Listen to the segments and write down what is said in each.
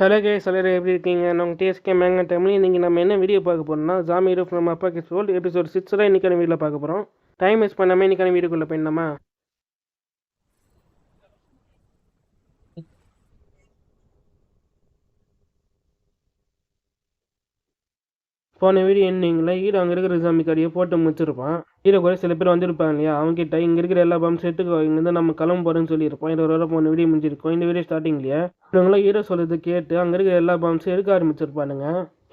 Hello guys, எல்லாரும் எப்படி இருக்கீங்க? நான் டிஎஸ்கே மேங்க டைம்ல இன்னைக்கு நம்ம என்ன வீடியோ பார்க்க போறோம்னா, ஜாமி ரூஃப் நம்ம அப்பா கிஸ் வேர்ல்ட் எபிசோட் 6 தான் இன்னைக்கான வீடியோவில் பார்க்க போகிறோம். டைம் வேஸ்ட் பண்ணாமல் இன்னைக்கான வீடியோக்குள்ளே போயிடலாமா? போன வீடியோ என்னீங்களா, ஹீரோ அங்கே இருக்கிற ஜாமி கடையை போட்டு முடிச்சிருப்பான். ஹீரோ கூட சில பேர் வந்திருப்பாங்க இல்லையா, அவங்ககிட்ட இங்கே இருக்கிற எல்லா பாம்பு சேர்த்துக்கோ, இங்கேருந்து நம்ம கிளம்ப போகிறோன்னு சொல்லியிருப்போம். 20 வரை போன வீடியோ முடிஞ்சிருக்கோம். இந்த வீடியோ ஸ்டார்டிங்லையே இவங்களாம் ஹீரோ சொல்கிறது கேட்டு அங்கே இருக்கிற எல்லா பாம்ஸும் எடுக்க ஆரம்பிச்சிருப்பானுங்க.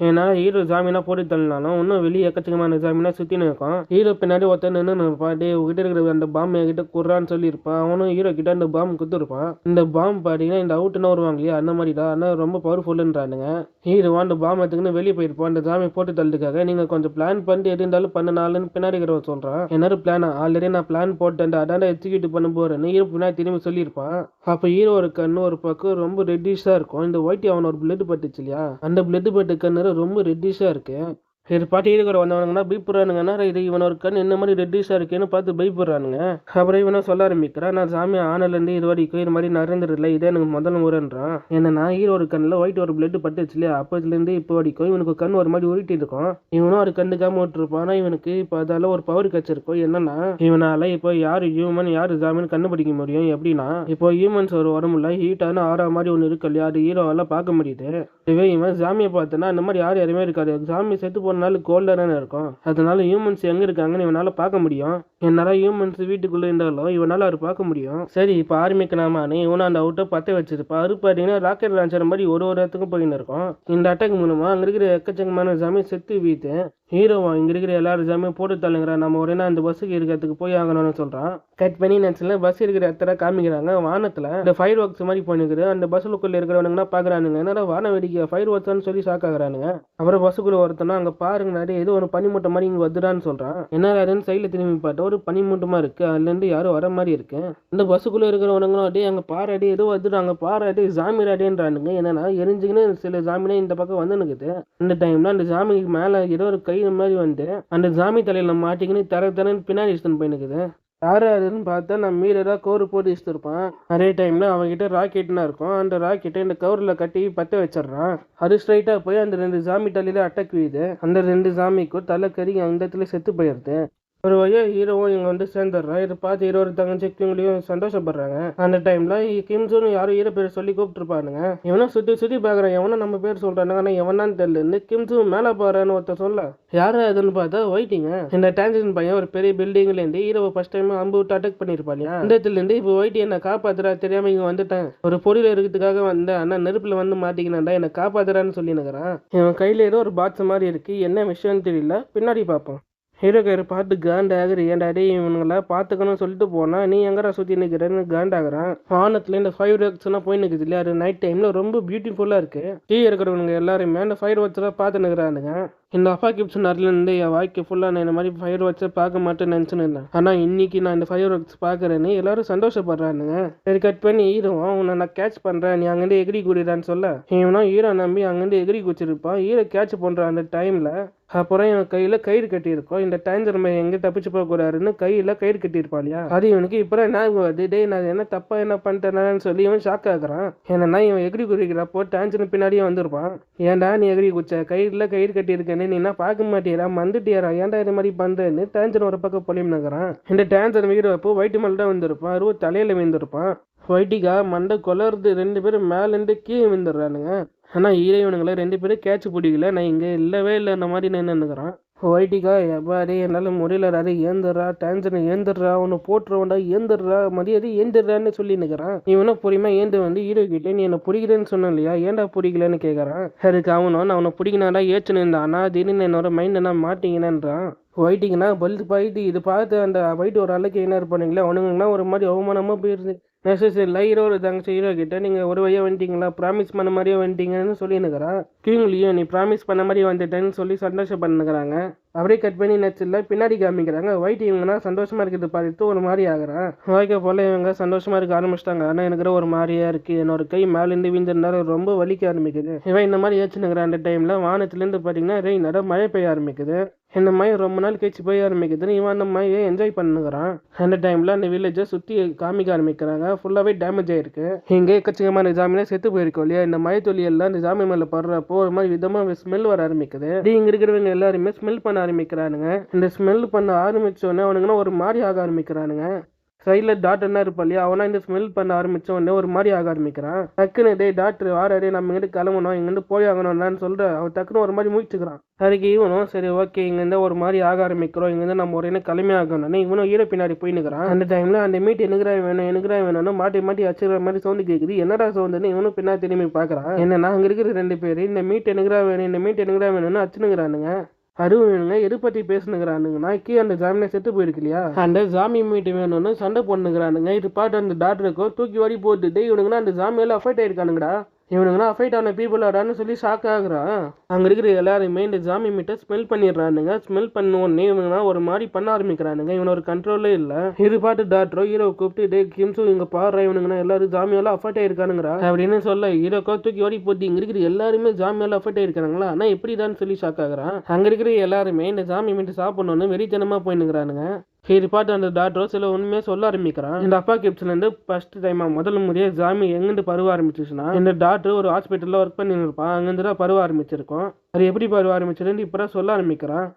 ஏன்னா ஹீரோ ஜாமீனா போட்டு தள்ளினாலும் இன்னும் வெளியே எக்கச்சக்கமான ஜாமீனா சுற்றினு இருக்கும். ஹீரோ பின்னாடி ஒருத்தர் நின்று பாடி உங்ககிட்ட இருக்கிற அந்த பாம்பு என்கிட்ட குறான்னு சொல்லியிருப்பான். அவனும் ஹீரோ கிட்ட அந்த பாம்பு குத்துருப்பான். இந்த பாம்பு பார்த்தீங்கன்னா இந்த அவுட்டுன்னு வருவாங்க இல்லையா, அந்த மாதிரி தான். ஆனால் ரொம்ப பவர்ஃபுல்லுன்றானுங்க. ஹீரோ அந்த பாம்பு எடுத்துக்கின்னு வெளியே போயிருப்பான் அந்த ஜாமி போட்டு தள்ளுறதுக்காக. நீங்கள் கொஞ்சம் பிளான் பண்ணிட்டு எது இருந்தாலும் பண்ணனாலுன்னு பின்னாடி இருக்கிறவ சொல்கிறான். என்னோட பிளானா ஆல்ரெடி நான் பிளான் போட்டேன், அடாண்டா எக்ஸிக்யூட் பண்ண போறேன்னு ஹீரோ பின்னாடி திரும்பி சொல்லியிருப்பான். அப்போ ஹீரோ ஒரு கண்ணு ஒரு பக்கம் ரொம்ப ரெட்டிஷாக இருக்கும். இந்த ஒயிட் அவன் ஒரு பிளட் பட்டுச்சு இல்லையா, அந்த பிளட் பட்டு கண்ணு ரொம்ப ரெட்டிஷாக இருக்கு. இது பாட்டி இருக்கிற வந்தவனுங்கன்னா பயப்படுறானுங்கன்னா, இது இவன் ஒரு கண் என்ன மாதிரி ரெட்டிஷாக இருக்கேன்னு பார்த்து பயப்படுறானுங்க. அப்புறம் இவனை சொல்ல ஆரம்பிக்கிறான், நான் சாமி ஆனலேருந்து இது வரைக்கும் இது மாதிரி நடந்துடல, இதே எனக்கு முதல் முறைன்றான். என்னன்னா ஹீரோ ஒரு கண்ணில் ஒயிட் ஒரு பிளட் பட்டுச்சு இல்லையா, அப்போதுலேருந்து இப்போ வரைக்கும் இவனுக்கு கண் ஒரு மாதிரி உருட்டி இருக்கும். இவனும் ஒரு கண்டுக்காம விட்டுருப்பான். ஆனால் இவனுக்கு இப்போ அதால ஒரு பவர் கிடைச்சிருக்கும். என்னன்னா இவனால இப்போ யார் ஹியூமன் யார் ஜாமின்னு கண்டுபிடிக்க முடியும். எப்படின்னா இப்போ ஹியூமன்ஸ் ஒரு உடம்புல ஹீட்டான ஆறா மாதிரி ஒன்று இருக்கு இல்லையா, அது ஹீரோவால பார்க்க முடியுது. இதுவே இவன் ஜாமியை பார்த்தனா அந்த மாதிரி யாருமே இருக்காது. ஜாமி செத்து போனாலும் கோல்டனான இருக்கும். அதனால ஹியூமன்ஸ் எங்க இருக்காங்கன்னு இவனால பார்க்க முடியும். என்னால ஹியூமன்ஸ் வீட்டுக்குள்ள இருந்தாலும் இவனால அவர் பார்க்க முடியும். சரி இப்போ ஆரம்பிக்கலாமான்னு இவனை அந்த அவுட்டை பற்ற வச்சிருப்பா. அது பார்த்தீங்கன்னா ராக்கெட் லான்ச்சர் மாதிரி ஒரு இடத்துக்கும் போயின்னு இருக்கும். இந்த அட்டாக் மூலமா அங்க இருக்கிற எக்கச்சக்கமான ஜாமி செத்து வீத்து ஹீரோவா இங்க இருக்கிற எல்லாரும் ஜாமியும் போட்டு தள்ளுங்கிறான். நம்ம ஒரே அந்த பஸ்ஸுக்கு இருக்கிறதுக்கு போய் ஆகணும்னு சொல்றான். கட் பண்ணி நினைச்சுல பஸ் இருக்கிற இடத்துல காமிக்கிறாங்க. வானத்துல இந்த ஃபயர் ஒர்க்ஸ் மாதிரி பண்ணிக்குது. அந்த பஸ்ஸுக்குள்ள இருக்கிறவனுங்கன்னா பாக்குறானுங்க, என்னடா வான வெடிக்க ஃபயர் ஒர்க்ஸ்னு சொல்லி ஷாக் ஆகுறானுங்க. அப்புறம் பஸ்ஸுக்குள்ள ஒருத்தனா அங்க பாருங்க நிறைய ஏதோ ஒரு பனிமூட்டை மாதிரி இங்க வந்துடான்னு சொல்றான். என்ன அதுன்னு சைட்ல திரும்பி பார்த்தா ஒரு பனிமூட்டமா இருக்கு. அதுல இருந்து யாரும் வர மாதிரி இருக்கு. இந்த பஸ்ஸுக்குள்ள இருக்கிறவனுங்களும் அப்படியே அங்க பாராடி ஏதோ வந்துடுறாங்க, பாராடி ஜாமி ராடின்றானுங்க. என்னன்னா எரிஞ்சுக்கின்னு சில ஜாமினே இந்த பக்கம் வந்து நிக்குது. இந்த டைம்ல அந்த ஜாமிக்கு மேல ஏதோ ஒரு கை மாதிரி வந்து அந்த ஜாமி தலையில மாட்டிக்கின்னு தரன்னு பின்னாடி இஷ்டம் போயினுக்குது. யாரு அதுன்னு பார்த்தா நான் மீறதா கவுரு போட்டு இஷ்டிருப்பான். அதே டைம்ல அவங்ககிட்ட ராக்கெட்னா இருக்கும். அந்த ராக்கெட்டை இந்த கவுர்ல கட்டி பற்ற வச்சிடறான். அது ஸ்ட்ரைட்டா போய் அந்த 2 ஜாமி தலையில அட்டாக் வீது. அந்த 2 ஜாமிக்கும் தலை கறி அந்த இடத்துல செத்து போயிருது. ஒரு வழியா ஹீரோவும் இங்க வந்து சேர்ந்துடுறான். இதை பார்த்து ஹீரோ தங்கச்சி கிம்லியும் சந்தோஷப்படுறாங்க. அந்த டைம்ல கிம்சூன் யாரும் ஹீரோ பேர் சொல்லி கூப்பிட்டுருப்பானுங்க. இவனும் சுத்தி சுத்தி பாக்குறான், எவனும் நம்ம பேர் சொல்றானுங்க. ஆனா எவனான்னு தெரியல. கிம்சூன் மேல போறான்னு ஒருத்தர் சொல்ல யாரு அதுன்னு பார்த்தா ஒயிட்டிங்க. இந்த டான்ஜன் பையன் ஒரு பெரிய பில்டிங்ல இருந்து ஹீரோவை ஃபர்ஸ்ட் டைம் அம்பு விட்டு அட்டாக் பண்ணிருப்பான் இல்லையா, இந்த இடத்துல இருந்து இப்போ ஒயிட்டி என்ன காப்பாத்துறா தெரியாம இங்க வந்துட்டேன், ஒரு பொருள் இருக்கிறதுக்காக வந்தேன், ஆனா நெருப்புல வந்து மாட்டிக்கினாண்டா என்ன காப்பாத்துறான்னு சொல்லி நிக்கிறான். இவன் கையில ஏதோ ஒரு பாக்ஸ் மாதிரி இருக்கு, என்ன விஷயம்னு தெரியல, பின்னாடி பார்ப்போம். ஹீரோ கயிறு பார்த்து காண்டாகுது. ஏன்டா டே இவனுங்கள பார்த்துக்கணும்னு சொல்லிட்டு போனா நீ எங்கடா சுற்றி நிற்கிறேன்னு காண்டாகிறான். வானத்தில் இந்த ஃபயர் ஒர்க்ஸ்லாம் போய் நிற்குது இல்லையா, அது நைட் டைமில் ரொம்ப பியூட்டிஃபுல்லாக இருக்குது. டீ இருக்கிறவனுங்க எல்லாருமே அந்த ஃபயர் ஒர்க்ஸ்லாம் பார்த்து நிற்கிறானுங்க. இந்த அப்பா கிப்ஸ் நேரத்துலேருந்து என் வாழ்க்கை ஃபுல்லாக நான் இந்த மாதிரி ஃபயர் ஒர்க்ஸை பார்க்க மாட்டேன்னு நினச்சின்னு இருந்தேன். ஆனால் இன்னைக்கு நான் இந்த ஃபயர் ஒர்க்ஸ் பார்க்குறேன்னு எல்லாரும் சந்தோஷப்படுறானுங்க. சரி கட் பண்ணி ஹீரோ உன்னை நான் கேட்ச் பண்ணுறேன், நீ அங்கேருந்து எகிரி குடிடான்னு சொல்ல இவனா ஹீரோ நம்பி அங்கேருந்து எகிரி குச்சிருப்பான். ஹீரோ கேட்ச் பண்ணுறான் அந்த டைமில். அப்புறம் இவன் கையில கயிறு கட்டியிருக்கோம். இந்த டைஞ்சர் மையம் எங்க தப்பிச்சு போக கூடாதுன்னு கையில கயிறு கட்டியிருப்பான் இல்லையா, அது இவனுக்கு இப்பதான் ஞாபகம் வருது. டே நான் என்ன தப்பா என்ன பண்ணிட்டேன்னு சொல்லி இவன் ஷாக் ஆகுறான். ஏன்னா இவன் எகிரி குதிக்கிறப்போ டான்ஜர் பின்னாடியே வந்திருப்பான். ஏன்டா நீ எகிரி குச்ச கயிறுல கயிறு கட்டியிருக்கேன்னு நீ என்ன பார்க்க மாட்டியரா, மந்துட்டியாரா, ஏன்டா இது மாதிரி பண்றேன்னு டான்ஜர் ஒரு பக்கம் பொலியும் நகரான். இந்த டான்ஜர் வீரப்போ ஒயிட் மேல தான் வந்திருப்பான். அருவ தலையில விழுந்திருப்பான். ஒயிட்டிக்கா மண்டை கொலருது. 2 பேரும் மேலேருந்து கீழே விழுந்துடுறானுங்க. ஆனால் ஹீரோயினுங்களை 2 பேரும் கேட்ச் பிடிக்கல. நான் இங்கே இல்லவே இல்லை இந்த மாதிரி நின்றுக்கிறான். ஒயிட்டிக்கா எப்பாடி என்னால் முடியலடாரு, ஏந்துடுறா டான்ஜனை ஏந்துடுறா, உன்னை போட்டுருவண்டா ஏந்துடுறா மரியாதை ஏந்துடுறான்னு சொல்லி நிற்கிறான். இவனும் பொறுமையாக ஏந்து வந்து ஹீரோ கிட்டே நீ என்ன பிடிக்கிறேன்னு சொன்ன இல்லையா, ஏன்டா பிடிக்கலன்னு கேட்குறான். அதுக்கு அவனும் நான் அவனை பிடிக்கினாடா ஏச்சுன்னு இருந்தான், ஆனால் திடீர்னு என்னோட மைண்ட் என்ன மாட்டிங்கன்னான்றான். ஒயிட்டிங்கன்னா பல்து பாயிட்டு இது பார்த்து அந்த ஒயிட் ஒரு அளவுக்கு என்ன இருப்பானுங்களா அவனுங்கன்னா ஒரு மாதிரி அவமானமாக போயிடுது. நெசசரி ஹீரோ ஒரு தங்கச்சி ஹீரோ கிட்ட நீங்கள் ஒரு வழியாக வந்துட்டீங்களா, ப்ராமிஸ் பண்ண மாதிரியே வந்துட்டீங்கன்னு சொல்லி நிற்கிறான். கிங்லியும் நீ ப்ராமிஸ் பண்ண மாதிரி வந்துட்டேன்னு சொல்லி சந்தோஷப்படுங்கிறாங்க. அப்படியே கட் பண்ணி நெச்சில் பின்னாடி காமிக்கிறாங்க. ஒயிட் இவங்கன்னா சந்தோஷமா இருக்கிறது பார்த்துட்டு ஒரு மாதிரி ஆகுறான். வாய்க்க போல இவங்க சந்தோஷமா இருக்க ஆரம்பிச்சிட்டாங்க. ஆனால் எனக்கு ஒரு மாதிரியா இருக்கு, என்னோட கை மேலேருந்து வீழ்ந்ததுனால ரொம்ப வலிக்க ஆரம்பிக்குது. இவன் இந்த மாதிரி ஏச்சுனுங்கிறான். அந்த டைம்ல வானத்துலேருந்து பார்த்தீங்கன்னா ரெயினோட மழை பெய்ய ஆரம்பிக்குது. இந்த மழை ரொம்ப நாள் கழிச்சு போய் ஆரம்பிக்குதுன்னு இவன் அந்த மழையை என்ஜாய் பண்ணுங்கிறான். அந்த டைம்ல அந்த வில்லேஜை சுற்றி காமிக்க ஆரம்பிக்கிறாங்க. ஃபுல்லாகவே டேமேஜ் ஆயிருக்கு. இங்கே எக்கச்சக்கமான ஜாமீனை செத்து போயிருக்கோம் இல்லையா. இந்த மழை தொல்லி எல்லாம் இந்த ஜாமீன் மேலே படுறப்போ ஒரு மாதிரி விதமாக ஸ்மெல் வர ஆரம்பிக்குது. இங்கே இருக்கிறவங்க எல்லாருமே ஸ்மெல் பண்ண ஆரம்பிக்கிறானுங்க. இந்த ஸ்மெல் பண்ண ஆரம்பிச்சோடனே அவனுங்கன்னா ஒரு மாதிரி ஆக ஆரம்பிக்கிறானுங்க. சைடில் டாக்டர்னா இருப்பா இல்லையா, அவனா இந்த ஸ்மெல் பண்ண ஆரம்பிச்ச உடனே ஒரு மாதிரி ஆக ஆரம்பிக்கிறான். டக்குன்னு டே டாக்டர் வாராரு, நம்ம இங்கிட்டு கிளம்பணும், இங்கேருந்து போய் ஆகணும்னு சொல்ற அவன் டக்குன்னு ஒரு மாதிரி முடிச்சுக்கிறான். அதுக்கு இவனும் சரி ஓகே இங்கேருந்து ஒரு மாதிரி ஆக ஆரம்பிக்கிறோம், இங்கேருந்து நம்ம ஒரு கிளம்பி ஆகணும்னு இவனும் ஈர பின்னாடி போய் நிற்கிறான். அந்த டைம்ல அந்த மீட் எனக்குறா வேணும்னு மாட்டி மாட்டி அச்சுக்கிற மாதிரி சவுண்டு கேட்குது. என்னடா சவுண்டுன்னு இவனும் பின்னாடி திரும்பி பார்க்குறான். என்னன்னா அங்கே இருக்கிற 2 பேர் இந்த மீட் எனக்குறா வேணும்னு அச்சுனுங்கிறானுங்க. அதுவும் வேணுங்க எது பற்றி பேசுனுங்கிறானுங்கன்னா கீழே அந்த ஜாமீனை செத்து போயிருக்கு இல்லையா, அந்த ஜாமி மீட்டு வேணும்னு சண்டை போட்டுங்கிறானுங்க. இது பாட்டு அந்த டாக்டருக்கும் தூக்கி வாடி போட்டுட்டு இவனுங்கன்னா அந்த ஜாமியால அஃபெக்ட் ஆயிருக்கானுங்கடா. இவனுங்கன்னா அஃபெக்ட் ஆன பீப்புள் ஆடான்னு சொல்லி ஷாக் ஆகுறான். அங்கே இருக்கிற எல்லாருமே இந்த ஜாமி மீட்டை ஸ்மெல் பண்ணிடுறானுங்க. ஸ்மெல் பண்ண உடனே இவனுங்கன்னா ஒரு மாதிரி பண்ண ஆரம்பிக்கிறானுங்க. இவன் ஒரு கண்ட்ரோலே இல்லை. இது பாட்டு டாக்டரோ ஹீரோ கூப்பிட்டு டே கிம்ஸும் இங்கே பாடுற இவனுங்கன்னா எல்லாரும் ஜாமியால அஃபெக்ட் ஆயிருக்கானுங்கிறா அப்படின்னு சொல்ல ஹீரோக்கோ தூக்கி வாடி போட்டு இங்கே இருக்கிற எல்லாருமே ஜாமியால அஃபெக்ட் ஆயிருக்கானுங்களா, ஆனால் எப்படிதான் சொல்லி ஷாக் ஆகுறான். அங்கே இருக்கிற எல்லாருமே இந்த ஜாமி மீட்டு சாப்பிடணும்னு வெறித்தனமாக போயினுங்கிறானுங்க. இது பாட்டு அந்த டாக்டரோ சில உண்மையாக சொல்ல ஆரம்பிக்கிறான். இந்த அப்பா கிப்ஸ்லேருந்து ஃபர்ஸ்ட் டைமாக முதல் முறையாக ஜாமி எங்கிருந்து பருவ ஆரம்பிச்சிச்சுன்னா, இந்த டாக்டர் ஒரு ஹாஸ்பிட்டலில் ஒர்க் பண்ணின்னு இருப்பான். அங்கேருந்து தான் பருவ ஆரம்பிச்சிருக்கோம். அது எப்படி பருவ ஆரம்பிச்சதுன்னு இப்போ தான் சொல்ல ஆரம்பிக்கிறான்.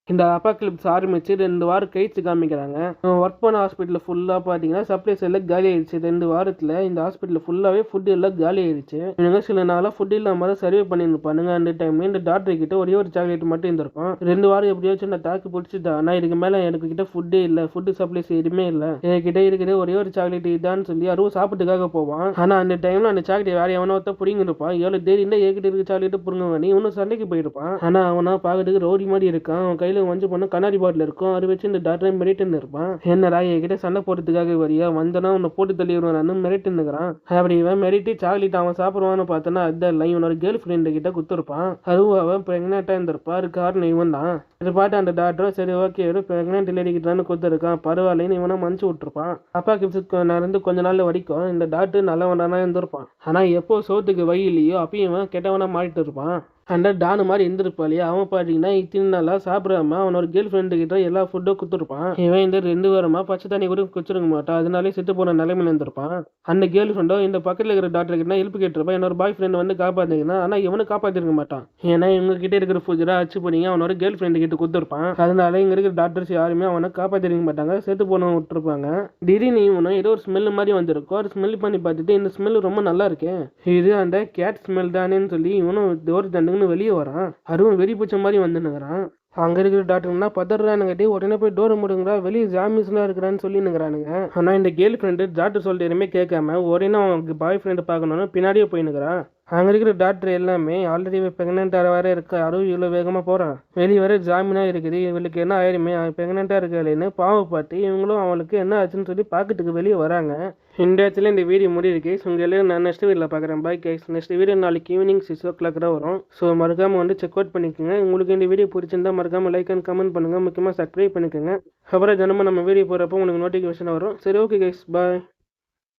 இந்த அப்பா கிளிப்ஸ் ஆரம்பிச்சு 2 வாரம் கழிச்சு காமிக்கிறாங்க. ஒர்க் பண்ண ஹாஸ்பிட்டலில் ஃபுல்லாக பார்த்தீங்கன்னா சப்ளைஸ் எல்லாம் காலி ஆயிடுச்சு. 2 வாரத்தில் இந்த ஹாஸ்பிட்டலில் ஃபுல்லாகவே ஃபுட் எல்லாம் காலி ஆயிடுச்சு. இவங்க சில நாளாக ஃபுட் இல்லாமல் தான் சர்வே பண்ணியிருப்பானுங்க. அந்த டைம்ல இந்த டாக்டர் கிட்ட ஒரே ஒரு சாக்லேட் மட்டும் இருந்திருக்கும். 2 வாரம் எப்படியாச்சும் நான் தாக்கு பிடிச்சிட்டேன். ஆனால் இதுக்கு மேலே எனக்கு கிட்ட ஃபுட்டே இல்லை, ஃபுட்டு சப்ளைஸ் எதுவுமே இல்லை, என்கிட்ட இருக்கிற ஒரே ஒரு சாக்லேட் இதான்னு சொல்லி அதுவும் சாப்பிட்டுக்காக போவான். ஆனால் அந்த டைம்ல அந்த சாக்லேட் வேற எவனோ ஒருத்தர் பிடிங்க இருப்பான். எவ்வளோ தேடி இருந்தால் என்கிட்ட இருக்க சாக்லேட்டு பிடுங்க வேணி இவனும் சண்டைக்கு போயிருப்பான். ஆனால் அவனா பார்க்கறதுக்கு ரோடி மாதிரி இருக்கான். அவன் வஞ்சு பண்ண கண்ணாடி பாட்டில் இருக்கும். அதை வச்சு இந்த டாக்டர் மிரட்டின்னு இருப்பான். என்னடா என்கிட்ட சண்டை போடுறதுக்காக வரியா, வந்தனா உன்னை போட்டு தள்ளி வருவான்னு மிரட்டின்னுக்கிறான். அப்படி இவன் மிரட்டி சாக்லேட் அவன் சாப்பிடுவான்னு பார்த்தோன்னா அதுதான் இல்லை, இவனோட கேர்ள் ஃப்ரெண்டு கிட்ட குத்துருப்பான். அதுவும் அவன் பிரெக்னெண்டா இருந்திருப்பா. அது காரணம் இவன் தான். இது பாட்டு அந்த டாக்டரும் சரி ஓகே ஒரு பிரெக்னென்ட் லேடி கிட்டான்னு குத்துருக்கான், பரவாயில்லன்னு இவனை மன்னிச்சு விட்டுருப்பான். அப்பா கிப்ஸுக்கு நடந்து கொஞ்ச நாள் வரைக்கும் இந்த டாக்டர் நல்லவனா இருந்திருப்பான். ஆனால் எப்போ சோத்துக்கு வழி இல்லையோ அப்பயும் இவன் கெட்டவனா மாறிட்டு இருப்பான். அந்த டானு மாதிரி இருந்திருப்பா இல்லையா, அவன் பார்த்தீங்கன்னா இத்தனை நாளாக சாப்பிடாம அவனோட கேர்ள் ஃப்ரெண்டு கிட்ட எல்லா ஃபுட்டும் குத்துருப்பான். இவன் இந்த 2 வாரமா பச்சை தண்ணி கூட குச்சிருக்க மாட்டான். அதனாலே செத்து போன நிலைமையில இருந்திருப்பான். அந்த கேர்ள் ஃப்ரெண்டோ இந்த பக்கத்தில் இருக்கிற டாக்டர் கிட்ட ஹெல்ப் கேட்டிருப்பான், என்னோட பாய் ஃப்ரெண்ட் வந்து காப்பாற்றிங்கன்னா. ஆனால் இவனு காப்பாற்றிருக்க மாட்டான். ஏன்னா இவங்க கிட்ட இருக்கிற ஃபுட்டா அச்சு பண்ணி அவனோட கேர்ள் ஃப்ரெண்டு கிட்ட குத்துருப்பான். அதனால இங்க இருக்கிற டாக்டர்ஸ் யாருமே அவனை காப்பாற்றிருக்க மாட்டாங்க, செத்து போனவன் விட்டுருப்பாங்க. திடீர்னு இவனும் ஏதோ ஒரு ஸ்மெல் மாதிரி வந்திருக்கும். அது ஸ்மெல் பண்ணி பார்த்துட்டு இந்த ஸ்மெல் ரொம்ப நல்லா இருக்கேன், இது அந்த கேட் ஸ்மெல் தானேன்னு சொல்லி இவனும் டோர் தண்டுன்னு வெளியே வரான். அதுவும் வெறி பூச்ச மாதிரி வந்துனுங்கிறான். அங்கே இருக்கிற டாக்டர்னா பதறானுங்கட்டி உடனே போய் டோரை முடுங்கடா, வெளியே ஜாமிஸ்லாம் இருக்கிறான்னு சொல்லி நிற்கிறானுங்க. ஆனால் இந்த கேர்ள் ஃப்ரெண்டு டாக்டர் சொல்லிட்டு எதுவுமே கேட்காம ஒரே அவனுக்கு பாய் ஃப்ரெண்டு பார்க்கணுன்னு பின்னாடியே போயினுக்கிறான். அங்கே இருக்கிற டாக்டர் எல்லாமே ஆல்ரெடி ப்ரெக்னென்ட்டாக வேற இருக்கா, அதுவும் இவ்வளோ வேகமாக போகிறான், வெளியே வர ஜாமீனாக இருக்குது, இவளுக்கு என்ன ஆயிருமே ப்ரெக்னென்ட்டாக இருக்காளேன்னு பாவப்பாட்டு இவங்களும் அவளுக்கு என்ன ஆச்சுன்னு சொல்லி பார்க்கறதுக்கு வெளியே வராங்க. இந்த இடத்துல இந்த வீடியோ முடியிருக்கு. ஸோ உங்கள் எல்லாரும் நான் நெக்ஸ்ட் வீடியோவில் பார்க்குறேன். Bye guys. நெக்ஸ்ட் வீடியோ நாளைக்கு ஈவினிங் 6 o'clock தான் வரும். ஸோ மறக்காமல் வந்து செக் அவுட் பண்ணிக்கோங்க. உங்களுக்கு இந்த வீடியோ பிடிச்சிருந்தா மறக்காமல் லைக் அண்ட் கமெண்ட் பண்ணுங்கள். முக்கியமாக சப்ஸ்கிரைப் பண்ணிக்கோங்க. அப்புறம் தினமும் நம்ம வீடியோ போகிறப்போ உங்களுக்கு நோட்டிஃபிகேஷன் வரும். சரி ஓகே கைஸ், பாய்.